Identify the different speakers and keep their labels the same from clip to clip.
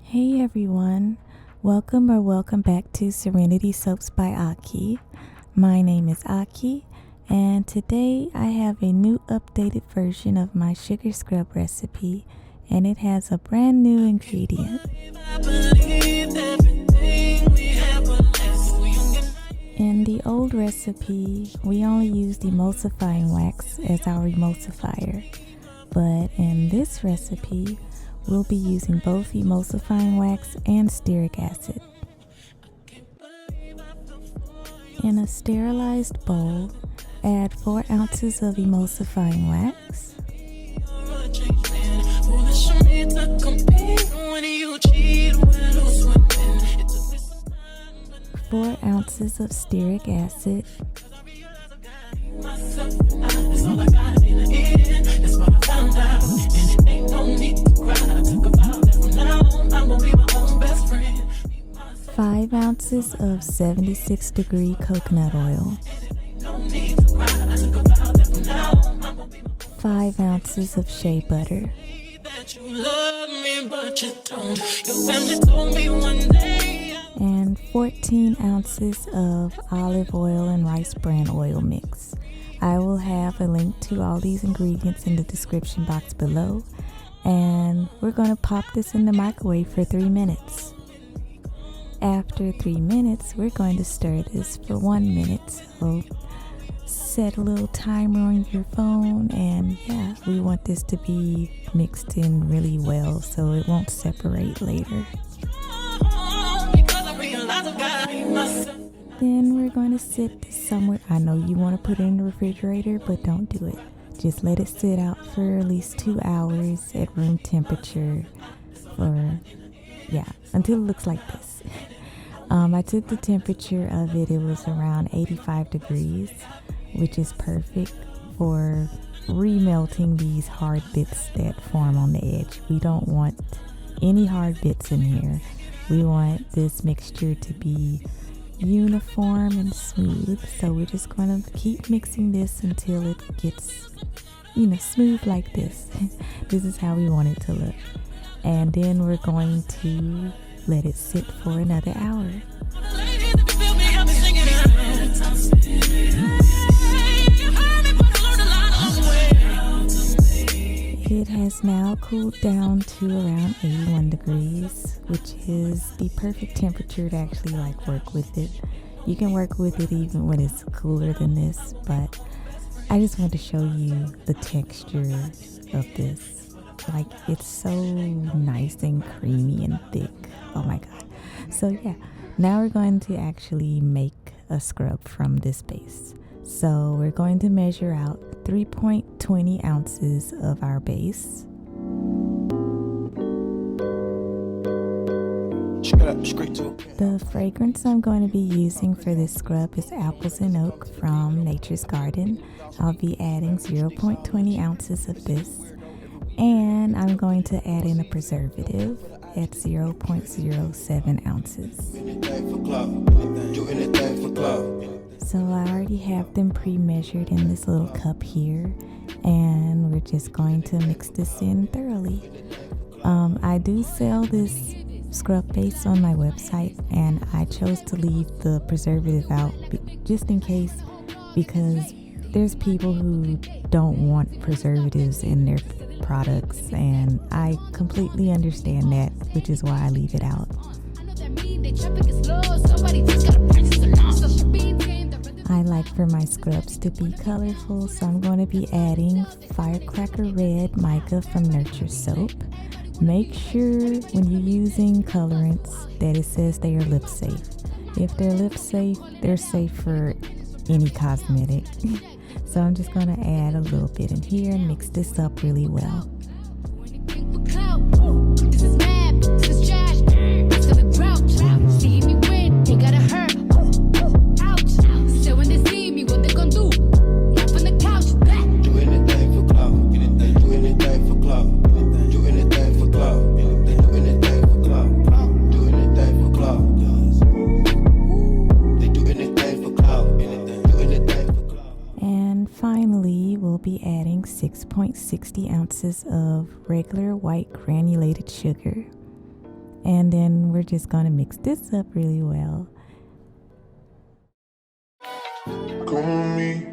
Speaker 1: Hey everyone, welcome back to Serenity Soaps by Aki. My name is Aki, and today I have a new updated version of my sugar scrub recipe, and it has a brand new ingredient. In the old recipe, we only used emulsifying wax as our emulsifier, but in this recipe, we'll be using both emulsifying wax and stearic acid. In a sterilized bowl, add 4 ounces of emulsifying wax, 4 ounces of stearic acid, 5 ounces of 76-degree coconut oil, 5 ounces of shea butter, and 14 ounces of olive oil and rice bran oil mix. I will have a link to all these ingredients in the description box below, and we're going to pop this in the microwave for 3 minutes. After 3 minutes, we're going to stir this for 1 minute, so set a little timer on your phone, and yeah, we want this to be mixed in really well so it won't separate later. Then we're going to sit this somewhere. I know you want to put it in the refrigerator, but don't do it. Just let it sit out for at least 2 hours at room temperature until it looks like this. I took the temperature of it. It was around 85 degrees, which is perfect for remelting these hard bits that form on the edge. We don't want any hard bits in here. We want this mixture to be uniform and smooth, so we're just going to keep mixing this until it gets smooth like this. This is how we want it to look, and then we're going to let it sit for another hour. It has now cooled down to around 81 degrees, which is the perfect temperature to actually work with it. You can work with it even when it's cooler than this, but I just want to show you the texture of this. It's so nice and creamy and thick. Oh my god. So yeah, now we're going to actually make a scrub from this base. So we're going to measure out 3.20 ounces of our base. The fragrance I'm going to be using for this scrub is Apples and Oak from Nature's Garden. I'll be adding 0.20 ounces of this, and I'm going to add in a preservative at 0.07 ounces. So I already have them pre-measured in this little cup here, and we're just going to mix this in thoroughly. I do sell this scrub base on my website, and I chose to leave the preservative out just in case, because there's people who don't want preservatives in their products, and I completely understand that, which is why I leave it out. I like for my scrubs to be colorful, so I'm going to be adding Firecracker Red Mica from Nurture Soap. Make sure when you're using colorants that it says they are lip safe. If they're lip safe, they're safe for any cosmetic. So I'm just going to add a little bit in here and mix this up really well. Finally, we'll be adding 6.60 ounces of regular white granulated sugar. And then we're just gonna mix this up really well.
Speaker 2: Come with me,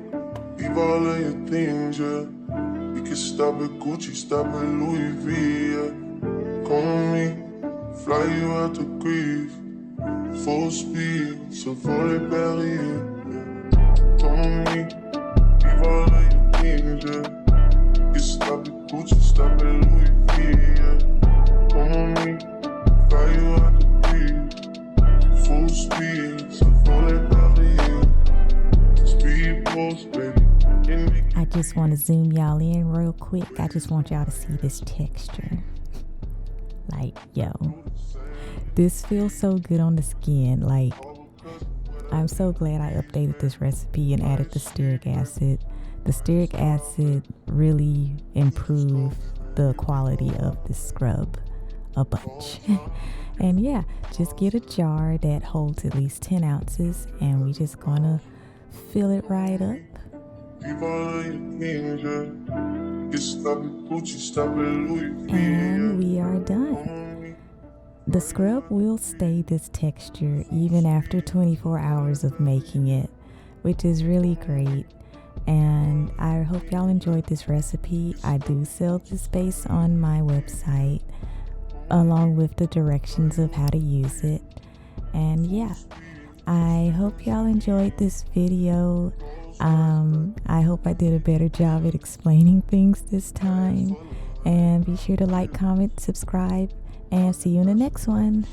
Speaker 2: leave all of your things, yeah. We can stop at Gucci, stop at Louis V, yeah. Come with me, fly you out to Greece, full speed, so for the belly, yeah. Come with me, leave all of your things, yeah. We can stop at Gucci, stop at Louis V, yeah. Come with me, fly you out to Greece, full speed, so for the belly, yeah.
Speaker 1: I just want to zoom y'all in real quick. I just want y'all to see this texture. Like, yo, this feels so good on the skin. Like, I'm so glad I updated this recipe and added the stearic acid. The stearic acid really improved the quality of this scrub a bunch. And yeah, just get a jar that holds at least 10 ounces and we just gonna fill it right up. And we are done. The scrub will stay this texture even after 24 hours of making it, which is really great. And I hope y'all enjoyed this recipe. I do sell this base on my website along with the directions of how to use it. And yeah, I hope y'all enjoyed this video. I hope I did a better job at explaining things this time. And be sure to like, comment, subscribe, and see you in the next one.